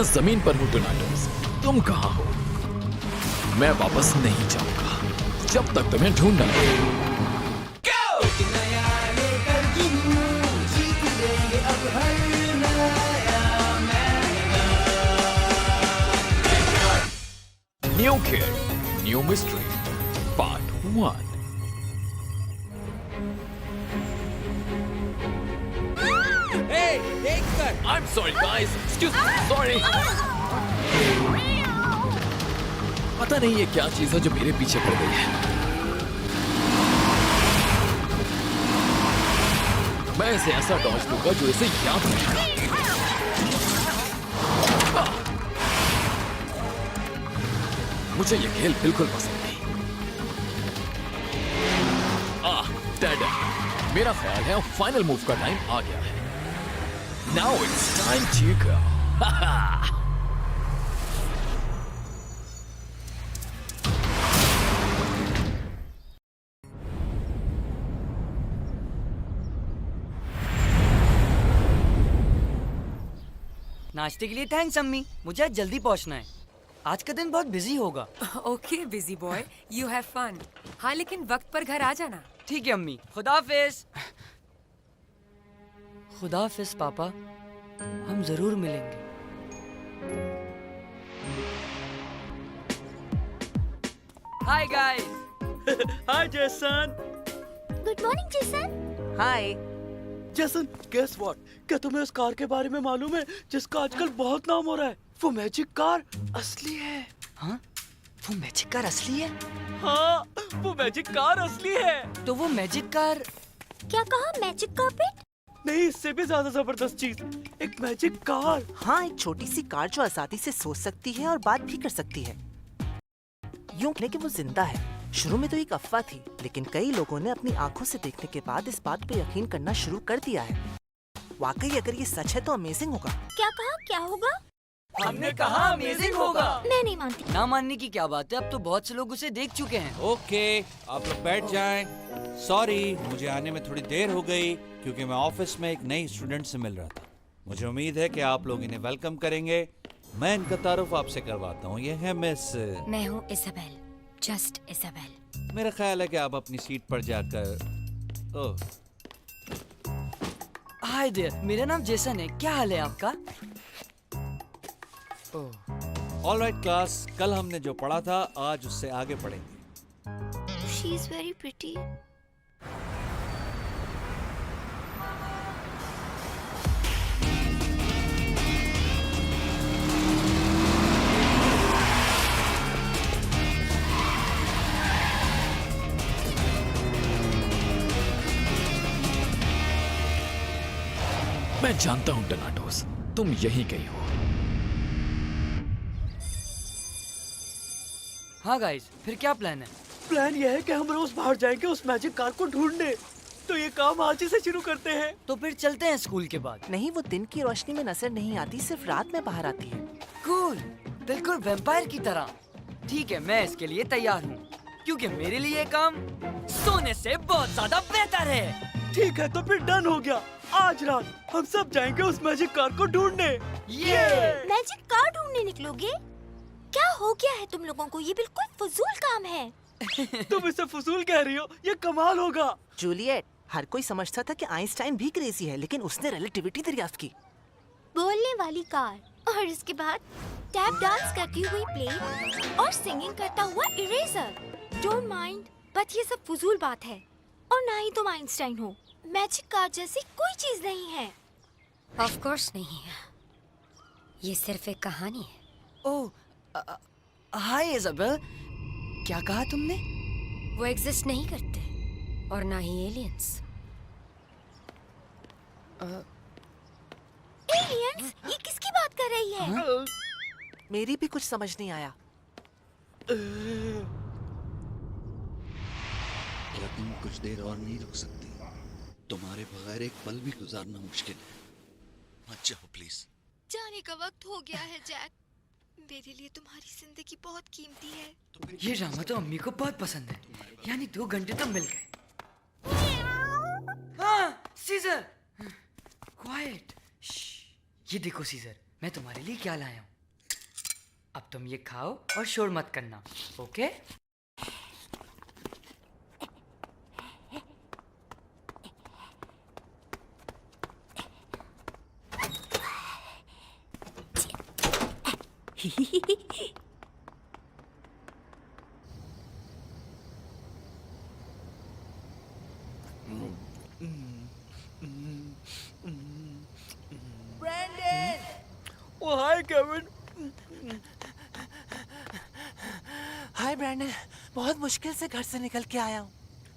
मैं जमीन पर हूँ टोनाटोस, तुम कहाँ हो? मैं वापस नहीं जाऊंगा जब तक तुम्हें ढूंढ न लूं। New Kid, New Mystery, Part 1. Hey, take that! I'm sorry guys, excuse me, sorry. पता नहीं ये क्या चीज है जो मेरे पीछे पड़ गई है। मैं इसे ऐसा डॉज दूंगा जो इसे याद रहेगा। मुझे ये खेल बिल्कुल पसंद नहीं। डेड। मेरा ख्याल है फाइनल मूव का टाइम आ गया है। Now it's time to go. नाश्ते के लिए थैंक्स अम्मी, मुझे आज जल्दी पहुंचना है। आज का दिन बहुत बिजी होगा। Okay busy boy, you have fun. हाँ लेकिन वक्त पर घर आ जाना। ठीक है अम्मी, खुदाफिज। खुदाफिज पापा, हम जरूर मिलेंगे। Hi guys. Hi, Jason. Good morning Jason. Hi. Jason, guess what? क्या तुम्हें उस कार के बारे में मालूम है जिसका आजकल बहुत नाम हो रहा है? वो मैजिक कार असली है। हाँ, वो मैजिक कार असली है? हाँ, वो मैजिक कार असली है। तो वो मैजिक कार क्या कहा, मैजिक कारपेट? नहीं, इससे भी ज्यादा जबरदस्त चीज, एक मैजिक कार। हाँ, एक छोटी सी कार जो आजादी से सोच सकती है और बात भी कर सकती है। यूं कहने कि वो जिंदा है। शुरू में तो एक अफवाह थी, लेकिन कई लोगों ने अपनी आंखों से देखने के बाद इस बात पे यकीन करना शुरू कर दिया है। वाकई अगर ये सच है तो अमेजिंग होगा। क्या कहा, क्या होगा? हमने कहा अमेजिंग होगा। मैं नहीं मानती। ना मानने की क्या बात है, अब तो बहुत से लोग उसे देख चुके हैं। ओके, आप लोग बैठ जाएं। सॉरी, मुझे आने में थोड़ी देर हो गई क्योंकि मैं ऑफिस में एक नई स्टूडेंट से मिल रहा था। मुझे उम्मीद है कि आप लोग इन्हें वेलकम करेंगे। मैं इनका तारुफ आपसे करवाता हूँ। ये है मिस। मैं हूँ इसाबेल, जस्ट इसाबेल। मेरा ख्याल है कि आप अपनी सीट पर जाकर। ओह, हाय देयर, मेरा नाम जेसन है। क्या हाल है आपका? ऑलराइट क्लास, कल हमने जो पढ़ा था आज उससे आगे पढ़ेंगे। She is very pretty. मैं जानता हूँ टोनाटोस, तुम यहीं गई हो। हाँ गाइस, फिर क्या प्लान है? प्लान ये है कि हम रोज बाहर जाएंगे उस मैजिक कार को ढूंढने। तो ये काम आज ही से शुरू करते हैं। तो फिर चलते हैं स्कूल के बाद। नहीं, वो दिन की रोशनी में नजर नहीं आती, सिर्फ रात में बाहर आती है। कूल, बिल्कुल वैम्पायर की तरह। ठीक है, मैं इसके लिए तैयार हूँ, क्योंकि मेरे लिए ये काम सोने से बहुत ज्यादा बेहतर है। ठीक है, तो फिर डन हो गया। आज रात हम सब जाएंगे उस मैजिक कार को ढूंढने। ये मैजिक कार ढूंढने निकलोगे? क्या हो गया है तुम लोगों को? ये बिल्कुल फजूल काम है। तुम इसे फजूल कह रही हो? ये कमाल होगा। जूलियट, हर कोई समझता था कि आइंस्टाइन भी क्रेजी है, लेकिन उसने रिलेटिविटी दरियाफ्त की। बोलने वाली कार और इसके बाद टैप डांस करती हुई प्लेट और सिंगिंग करता हुआ इरेजर। डोंट माइंड, बट ये सब फजूल बात है। और ना ही तुम आइंस्टाइन हो। मैजिक कार जैसी कोई चीज नहीं है। ऑफ कोर्स नहीं है, ये सिर्फ एक कहानी है। ओह, हाय इजाबेल, क्या कहा तुमने? वो एग्जिस्ट नहीं करते और ना ही एलियंस। एलियंस? ये किसकी बात कर रही है? मेरी भी कुछ समझ नहीं आया। क्या तुम कुछ देर और नहीं रुक सकती? तुम्हारे बगैर एक पल भी गुजारना मुश्किल है। मत जाओ प्लीज। जाने का वक्त हो गया है जैक। मेरे लिए तुम्हारी जिंदगी बहुत कीमती है। ये ड्रामा तो अम्मी को बहुत पसंद है, यानी 2 घंटे तो मिल गए। हाँ, सीजर, क्वाइट। ये देखो सीजर, मैं तुम्हारे लिए क्या लाया हूँ। अब तुम ये खाओ और शोर मत करना, ओके? ओ हाय केविन। हाय ब्रैंडन, बहुत मुश्किल से घर से निकल के आया हूँ।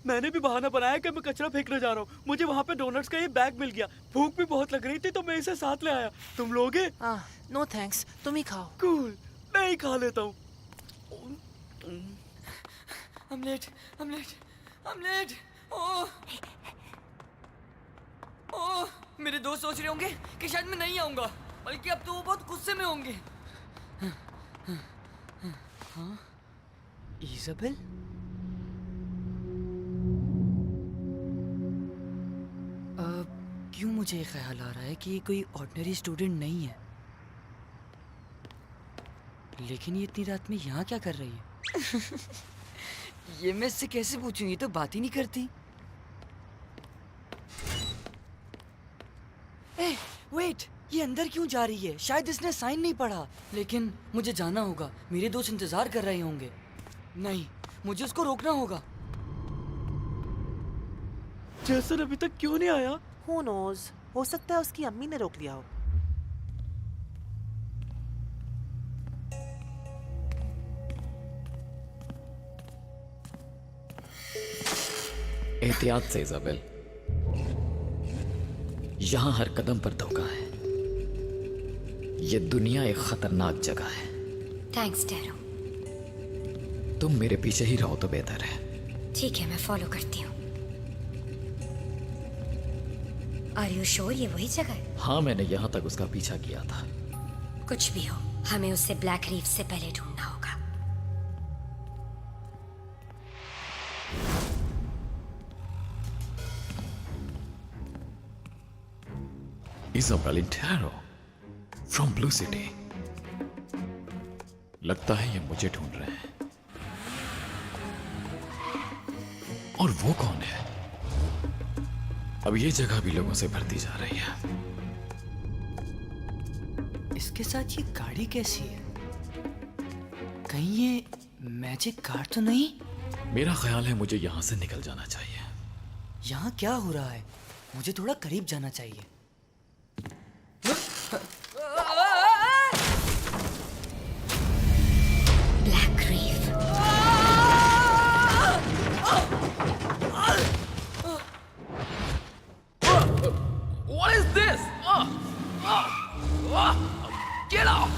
मैंने भी बहाना बनाया कि मैं कचरा फेंकने जा रहा हूँ। मुझे वहाँ पे डोनट्स का ये बैग मिल गया। भूख भी बहुत लग रही थी तो मैं इसे साथ ले आया। तुम लोगे? नो थैंक्स, तुम ही खाओ। कूल, मैं ही खा लेता हूँ। Omelette, omelette, omelette. Oh, oh, मेरे दोस्त सोच रहे होंगे कि शायद मैं नहीं आऊंगा, बल्कि अब तो वो बहुत गुस्से में होंगे। हाँ? इज़ाबेल? क्यों मुझे ये ख्याल आ रहा है कि ये कोई ऑर्डिनरी स्टूडेंट नहीं है, लेकिन ये इतनी रात में यहाँ क्या कर रही है? ये मैं इससे कैसे पूछूं, ये तो बात ही नहीं करती। वेट, ये अंदर क्यों जा रही है? शायद इसने साइन नहीं पढ़ा। लेकिन मुझे जाना होगा, मेरे दोस्त इंतजार कर रहे होंगे। नहीं, मुझे उसको रोकना होगा। जेसन अभी तक क्यों नहीं आया? Who knows? हो सकता है उसकी अम्मी ने रोक लिया हो। एहतियात से इज़ाबेल, यहां हर कदम पर धोखा है। ये दुनिया एक खतरनाक जगह है। Thanks tarot. तुम मेरे पीछे ही रहो तो बेहतर है। ठीक है, मैं फॉलो करती हूँ। आर यू श्योर ये वही जगह है? हाँ, मैंने यहां तक उसका पीछा किया था। कुछ भी हो, हमें उसे ब्लैक रीफ से पहले ढूंढना होगा। Isabel intero from blue city. लगता है ये मुझे ढूंढ रहे हैं। और वो कौन है? अब ये जगह भी लोगों से भरती जा रही है। इसके साथ ये गाड़ी कैसी है? कहीं ये मैजिक कार तो नहीं? मेरा ख्याल है मुझे यहां से निकल जाना चाहिए। यहाँ क्या हो रहा है? मुझे थोड़ा करीब जाना चाहिए। Black reef. What is this? Get off!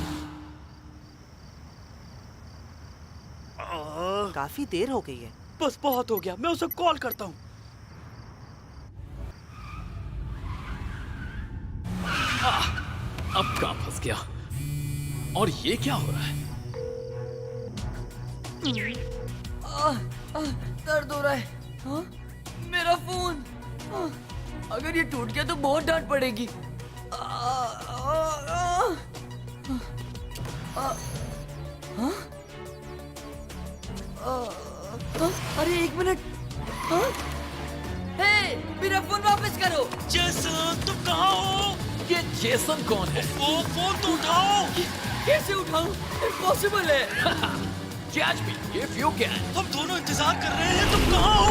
काफी देर हो गई है। बस बहुत हो गया, मैं उसे कॉल करता हूँ। अब कहाँ फंस गया? और ये क्या हो रहा है? दर्द हो रहा है। हाँ? मेरा फोन। अगर ये टूट गया तो बहुत डांट पड़ेगी। अरे एक मिनट। हे, मेरा फोन वापस करो। जेसन, तुम कहाँ हो? ये जेसन कौन है? वो फोन तो उठाओ। कैसे उठाऊं? इम्पॉसिबल है। Catch me if you can. हम दोनों इंतजार कर रहे हैं, तुम कहाँ हो?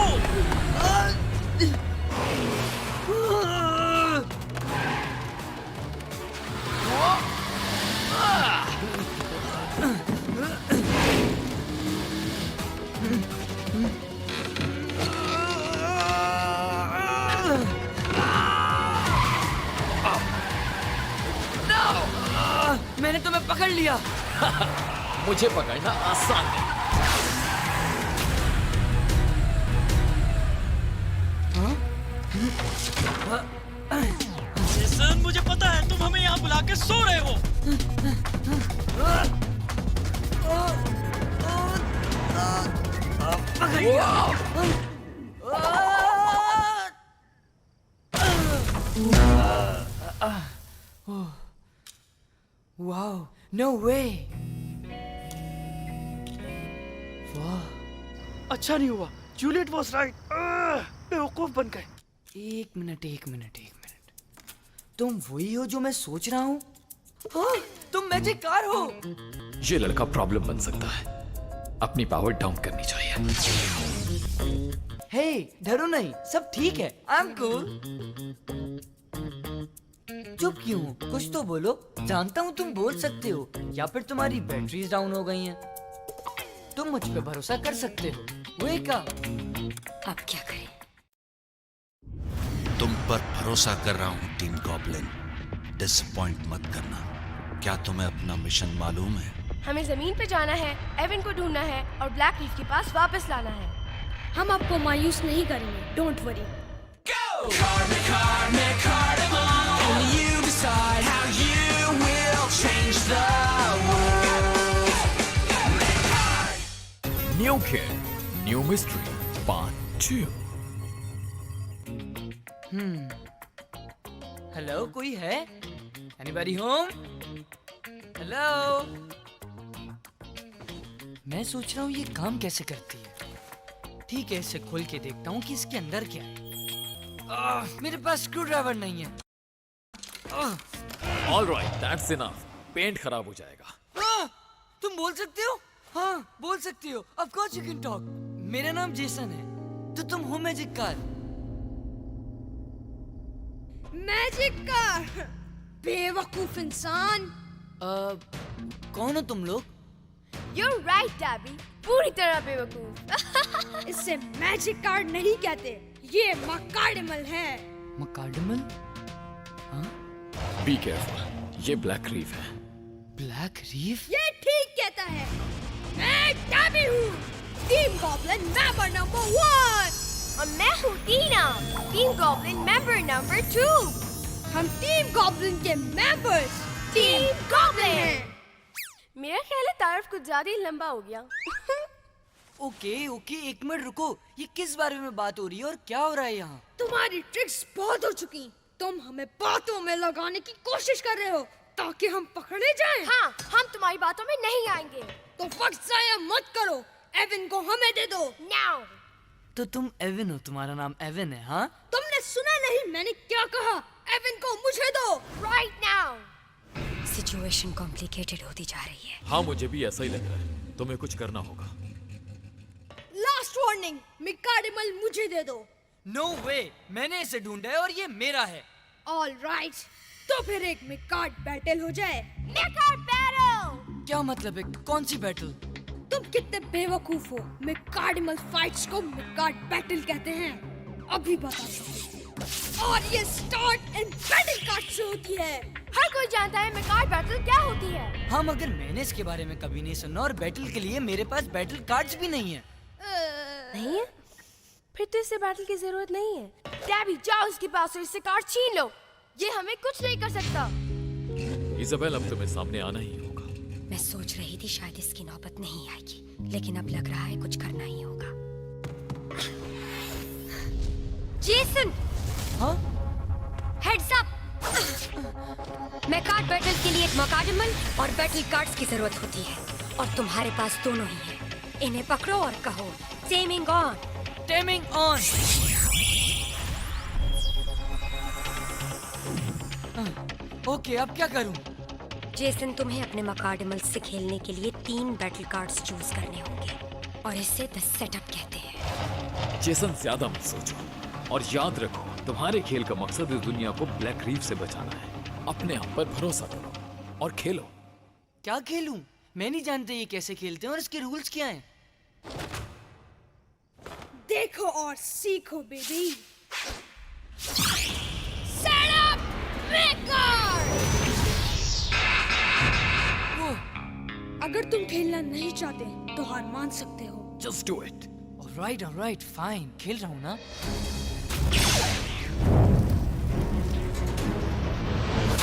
मैंने तुम्हें पकड़ लिया। मुझे पकड़ना आसान है। जेसन, मुझे पता है तुम हमें यहाँ बुला के सो रहे हो। वाओ, नो वे। वाह, अच्छा नहीं हुआ, जूलियट वाज राइट, बेवकूफ बन गए। एक मिनट। तुम वही हो जो मैं सोच रहा हूँ? हाँ, तुम मैजिक कार हो। ये लड़का प्रॉब्लम बन सकता है, अपनी पावर डाउन करनी चाहिए। हे, डरो नहीं, सब ठीक है। I am cool. चुप क्यों हो? कुछ तो बोलो। जानता हूँ तुम बोल सकते हो, या फिर तुम्हारी बैटरीज डाउन हो गई हैं। तुम मुझ पे भरोसा कर सकते हो। Wake up. अब क्या करें? तुम पर भरोसा कर रहा हूँ टीम गॉब्लिन। डिसअपॉइंट मत करना। क्या तुम्हें अपना मिशन मालूम है? हमें जमीन पे जाना है, एवन को ढूंढना है और ब्लैक रीफ के पास वापस लाना है। हम आपको मायूस नहीं करेंगे, don't worry. New Kid, New Mystery, Part 2. Hello, कोई है? Anybody home? हेलो। मैं सोच रहा हूँ ये काम कैसे करती है। ठीक है, इसे खोल के देखता हूँ कि इसके अंदर क्या है। मेरे पास स्क्रू ड्राइवर नहीं है। All right, that's enough. Paint खराब हो जाएगा। तुम बोल सकते हो? हाँ, बोल सकती हो। Of course you can talk. मेरा नाम जेसन है। तो तुम हो मैजिक कार? मैजिक कार, बेवकूफ इंसान। कौन हो तुम लोग? You're right, Tabby. पूरी तरह बेवकूफ। इसे मैजिक कार नहीं कहते, ये मकार्डिमल है। मकार्डिमल? Be careful. ये ब्लैक रीफ है। Black reef? ये ठीक कहता है। मैं टैबी हूँ, टीम गॉब्लिन मेंबर नंबर 1। और मैं हूँ टीना, टीम गॉब्लिन मेंबर नंबर 2। हम टीम गॉब्लिन के मेंबर्स टीम गॉब्लिन हैं। मेरा ख्याल है तारफ कुछ ज्यादा ही लंबा हो गया। ओके, एक मिनट रुको। ये किस बारे में बात हो रही है और क्या हो रहा है यहाँ? तुम्हारी ट्रिक्स बहुत हो चुकी। तुम हमें बातों में लगाने की कोशिश कर रहे हो ताकि हम पकड़े जाएं। हाँ, हम तुम्हारी बातों में नहीं आएंगे। तो वक्त जाया मत करो, एवन को हमें दे दो नाउ। तो तुम एवन हो, तुम्हारा नाम एवन है? हाँ, तुमने सुना नहीं मैंने क्या कहा? एवन को मुझे दो राइट नाउ। सिचुएशन कॉम्प्लिकेटेड होती जा रही है। हाँ, मुझे भी ऐसा ही लग रहा है। तुम्हें कुछ करना होगा। लास्ट वार्निंग, मिकार्डिमल मुझे दे दो। नो वे, मैंने इसे ढूंढा है और ये मेरा है। ऑल राइट, तो फिर एक मिकार्ड बैटल हो जाए। मिकार्ड बैटल? क्या मतलब है? कौन सी बैटल? तुम कितने बेवकूफ हो। मिकार्डिमल फाइट्स को मिकार्ड बैटल कहते हैं। अभी बताता हूँ। और ये स्टार्ट इन बैटल कार्ड से होती है। हर कोई जानता है मिकार्ड बैटल क्या होती है। हाँ, मगर मैंने इसके बारे में कभी नहीं सुना और बैटल के लिए मेरे पास बैटल कार्ड्स भी नहीं है। नहीं है? फिर तो इससे बैटल की जरूरत नहीं है। टैबी, जाओ उसके पास और इससे कार्ड छीन लो। ये हमें कुछ नहीं कर सकता। इजाबेल, अब तुम्हें सामने आना ही होगा। मैं सोच रही थी शायद इसकी नौबत नहीं आएगी, लेकिन अब लग रहा है कुछ करना ही होगा। जेसन! हाँ? Heads up! मैं कार्ड बैटल के लिए एक मकार्डिमल और बैटल कार्ड्स की जरूरत होती है, और तुम्हारे पास दोनों ही हैं। इन्हें पकड़ो और कहो taming on. Taming on. Okay, अब क्या करूं? जेसन, तुम्हें अपने मकार्डिमल से खेलने के लिए 3 बैटल कार्ड्स चूज करने होंगे, और इसे द सेटअप कहते हैं। जेसन, ज्यादा मत सोचो और याद रखो, तुम्हारे खेल का मकसद इस दुनिया को ब्लैक रीफ से बचाना है। अपने आप पर भरोसा करो और खेलो। क्या खेलूं? मैं नहीं जानते ये कैसे खेलते हैं और इसके रूल्स क्या हैं। देखो और सीखो बेबी। Set up मिकार्ड। अगर तुम खेलना नहीं चाहते तो हार मान सकते हो। Just do it. Alright, fine. खेल रहा हूँ ना।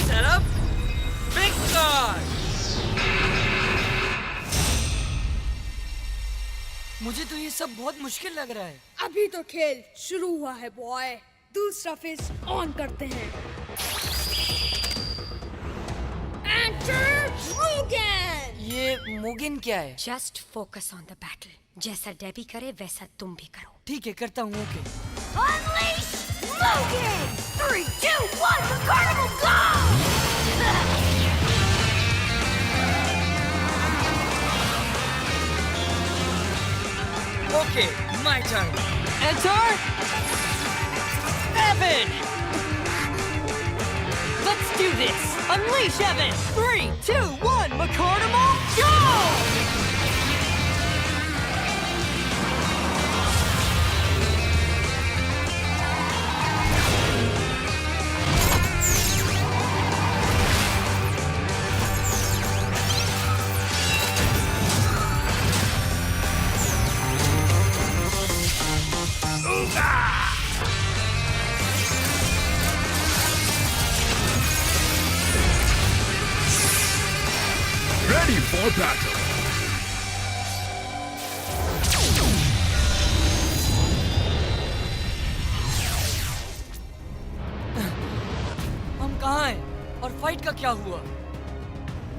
Set up मिकार्ड। मुझे तो ये सब बहुत मुश्किल लग रहा है। अभी तो खेल शुरू हुआ है बॉय। दूसरा फेस ऑन करते हैं। Enter Mugen! ये मुगिन क्या है? Just focus on the battle. जैसा डेबी करे वैसा तुम भी करो। ठीक है, करता हूँ। Okay. Unleash Mugen! 3, 2, 1, the carnival go! Okay, my turn. Enter Evan. Let's do this. Unleash Evan. 3, 2, 1, McCarnimal, go! Ready for battle. हम कहाँ हैं? और फाइट का क्या हुआ?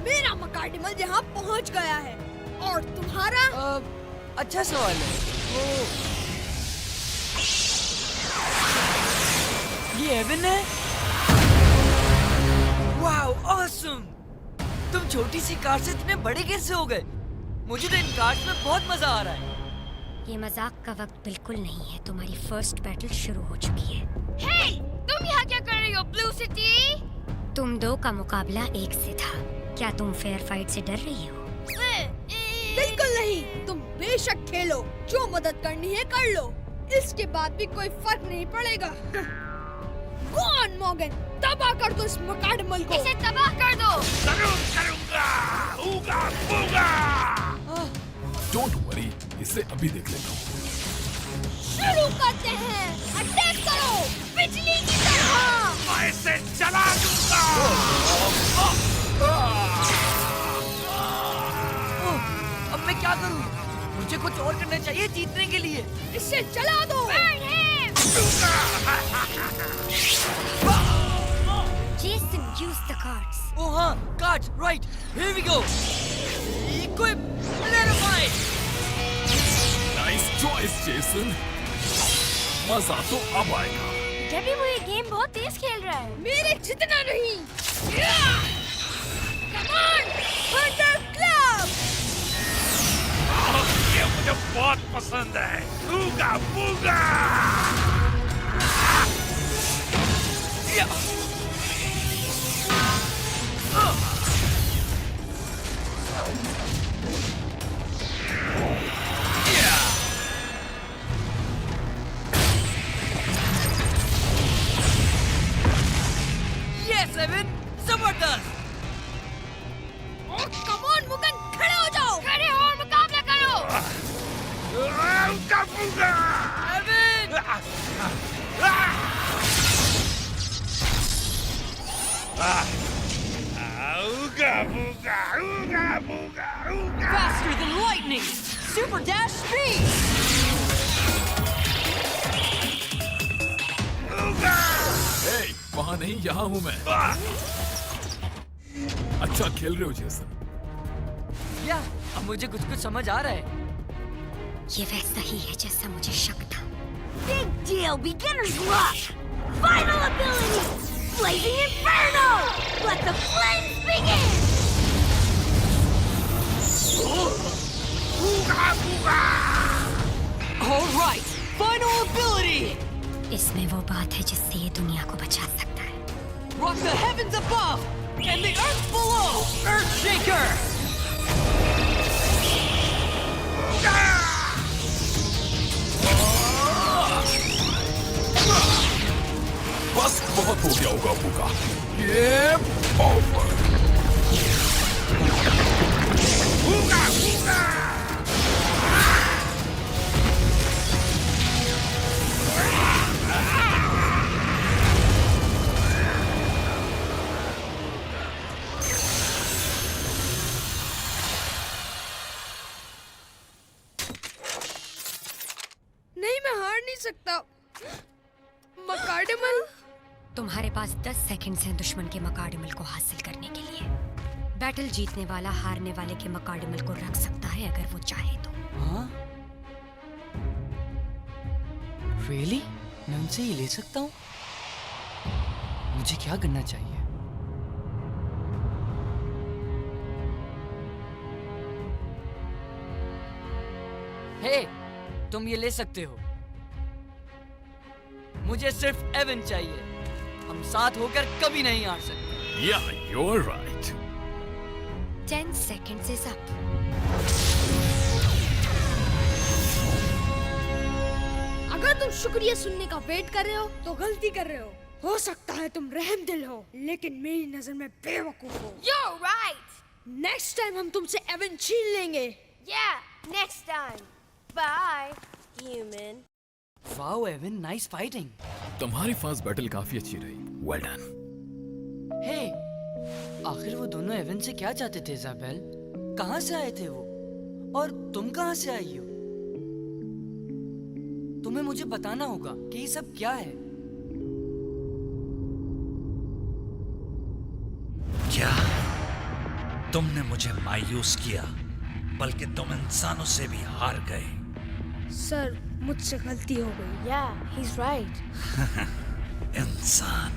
मेरा मकार्डिमल यहाँ पहुँच गया है और तुम्हारा अच्छा सवाल है। ये एवन है? Wow, awesome! तुम छोटी सी कार से इतने बड़े कैसे हो गए? मुझे तो इन कार्स में बहुत मजा आ रहा है। ये मजाक का वक्त बिल्कुल नहीं है। तुम्हारी फर्स्ट बैटल शुरू हो चुकी है। हे, तुम यहाँ क्या कर रही हो, ब्लू सिटी? तुम दो का मुकाबला एक से था। क्या तुम फेयर फाइट से डर रही हो? बिल्कुल नहीं। तुम बेशक खेलो, जो मदद करनी है कर लो। इसके बाद भी कोई फर्क नहीं पड़ेगा। Go on, Morgan, तबाह कर दो इस मकार्डिमल को। इसे तबाह कर दो। जरूर करूंगा। ऊगा बूगा। Don't worry, इसे अभी देख लेता हूँ। शुरू करते हैं। अटैक करो, बिजली की तरह। मैं इसे जला दूंगा। अब मैं क्या करूं? मुझे कुछ और करना चाहिए जीतने के लिए। इसे जला दो। Jason, use the cards. Oh हाँ, cards, right. Here we go. Equip, clarify. Nice choice, Jason. मजा तो अब आएगा। डेबी वो ये गेम बहुत तेज खेल रहा है। मेरे जितना नहीं। Come on, Thunder Club. ये मुझे बहुत पसंद है। ऊगा बूगा। Yes, Evan, जबरदस्त। Oh, come on, मुगन, खड़े हो जाओ। खड़े हो और मुकाबला करो। ऊगा बूगा। Evan! Ooga booga, ooga booga, ooga. Faster than lightning! Super dash speed! Ooga! Hey, वहाँ नहीं, यहाँ हूँ मैं। अच्छा खेल रहे हो जेसन। या, अब मुझे कुछ समझ आ रहा है। ये वैसा ही है जैसा मुझे शक था। Big deal, beginner's luck. Final ability, Blazing Inferno. Let the flames begin. Ooga booga. All right, final ability. इसमें वो बात है जिससे ये दुनिया को बचा सकता है। Rock the heavens above and the earth below. Earthshaker. बस बहुत हो गया होगा बूगा। ये ओवर। बूगा बूगा। नहीं, मैं हार नहीं सकता। मकार्डिमल। तुम्हारे पास 10 सेकंड्स हैं दुश्मन के मकार्डिमल को हासिल करने के लिए। बैटल जीतने वाला हारने वाले के मकाडमल को रख सकता है अगर वो चाहे तो। हाँ? Really? मैं उनसे ये ले सकता हूँ? मुझे क्या करना चाहिए? हे, तुम ये ले सकते हो। मुझे सिर्फ एवन चाहिए। हम साथ होकर कभी नहीं हार सकते। Yeah, you're right. 10 seconds is up. अगर तुम शुक्रिया सुनने का वेट कर रहे हो तो गलती कर रहे हो सकता है तुम रहमदिल हो, लेकिन मेरी नजर में बेवकूफ हो। You're right. नेक्स्ट टाइम हम तुमसे एवन छीन लेंगे। Yeah, next time. Bye, human. Wow Evan, nice fighting. तुम्हारी फास्ट बैटल काफी अच्छी रही। Well done. हे, आखिर वो दोनों एवन से क्या चाहते थे इजाबेल? कहाँ से आए थे वो? और तुम कहाँ से आई हो? तुम्हें मुझे बताना होगा कि ये सब क्या है। क्या तुमने मुझे मायूस किया, बल्कि तुम इंसानों से भी हार गए। सर, मुझसे गलती हो गई। Yeah, he's right. इंसान